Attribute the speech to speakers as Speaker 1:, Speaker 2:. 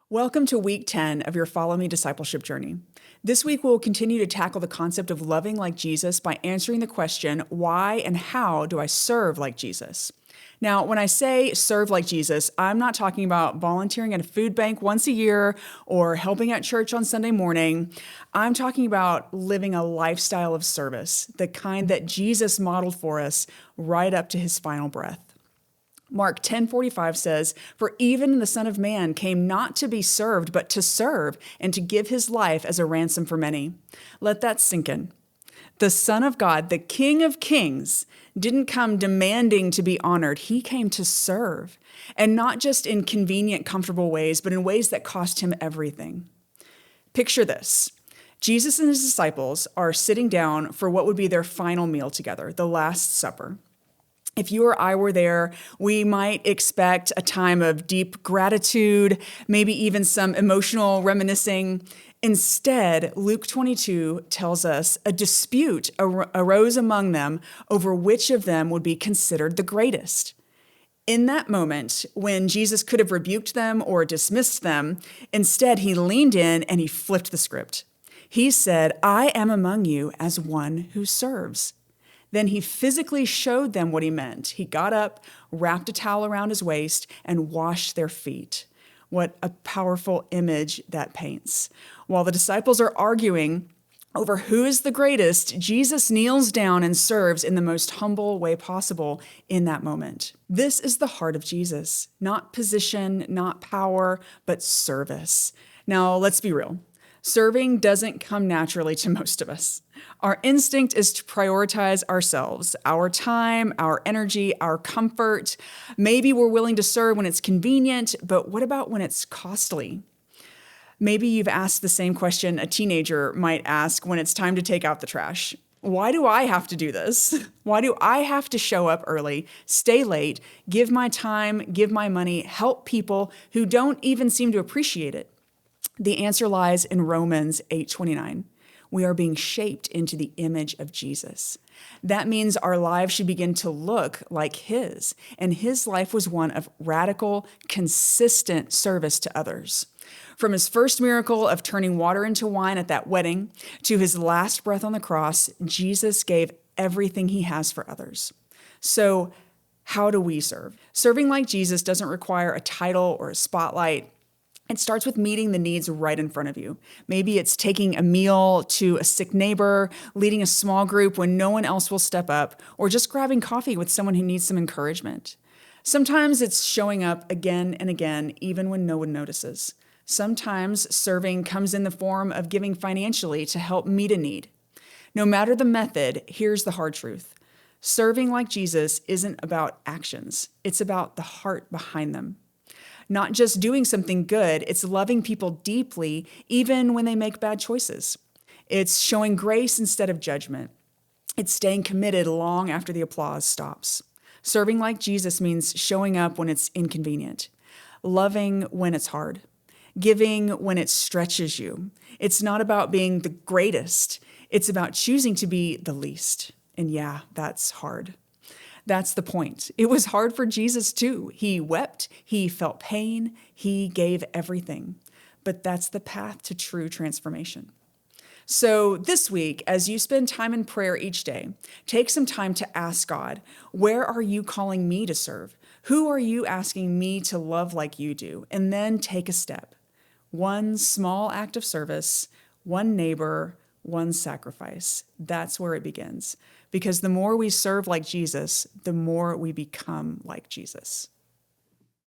Speaker 1: Welcome to week 10 of your Follow Me discipleship journey. This week, we'll continue to tackle the concept of loving like Jesus by answering the question, why and how do I serve like Jesus? Now, when I say serve like Jesus, I'm not talking about volunteering at a food bank once a year or helping at church on Sunday morning. I'm talking about living a lifestyle of service, the kind that Jesus modeled for us right up to his final breath. Mark 10:45 says, "For even the Son of Man came not to be served, but to serve and to give his life as a ransom for many." Let that sink in. The Son of God, the King of Kings, didn't come demanding to be honored. He came to serve, and not just in convenient, comfortable ways, but in ways that cost him everything. Picture this. Jesus and his disciples are sitting down for what would be their final meal together, the Last Supper. If you or I were there, we might expect a time of deep gratitude, maybe even some emotional reminiscing. Instead, Luke 22 tells us a dispute arose among them over which of them would be considered the greatest. In that moment, when Jesus could have rebuked them or dismissed them, instead he leaned in and he flipped the script. He said, "I am among you as one who serves." Then he physically showed them what he meant. He got up, wrapped a towel around his waist, and washed their feet. What a powerful image that paints. While the disciples are arguing over who is the greatest, Jesus kneels down and serves in the most humble way possible in that moment. This is the heart of Jesus. Not position, not power, but service. Now, let's be real. Serving doesn't come naturally to most of us. Our instinct is to prioritize ourselves, our time, our energy, our comfort. Maybe we're willing to serve when it's convenient, but what about when it's costly? Maybe you've asked the same question a teenager might ask when it's time to take out the trash. Why do I have to do this? Why do I have to show up early, stay late, give my time, give my money, help people who don't even seem to appreciate it? The answer lies in Romans 8:29. We are being shaped into the image of Jesus. That means our lives should begin to look like his, and his life was one of radical, consistent service to others. From his first miracle of turning water into wine at that wedding to his last breath on the cross, Jesus gave everything he has for others. So, how do we serve? Serving like Jesus doesn't require a title or a spotlight. It starts with meeting the needs right in front of you. Maybe it's taking a meal to a sick neighbor, leading a small group when no one else will step up, or just grabbing coffee with someone who needs some encouragement. Sometimes it's showing up again and again, even when no one notices. Sometimes serving comes in the form of giving financially to help meet a need. No matter the method, here's the hard truth. Serving like Jesus isn't about actions. It's about the heart behind them. Not just doing something good, it's loving people deeply, even when they make bad choices. It's showing grace instead of judgment. It's staying committed long after the applause stops. Serving like Jesus means showing up when it's inconvenient, loving when it's hard, giving when it stretches you. It's not about being the greatest. It's about choosing to be the least. And yeah, that's hard. That's the point. It was hard for Jesus too. He wept, he felt pain, he gave everything. But that's the path to true transformation. So this week, as you spend time in prayer each day, take some time to ask God, where are you calling me to serve? Who are you asking me to love like you do? And then take a step. One small act of service, one neighbor, one sacrifice. That's where it begins. Because the more we serve like Jesus, the more we become like Jesus.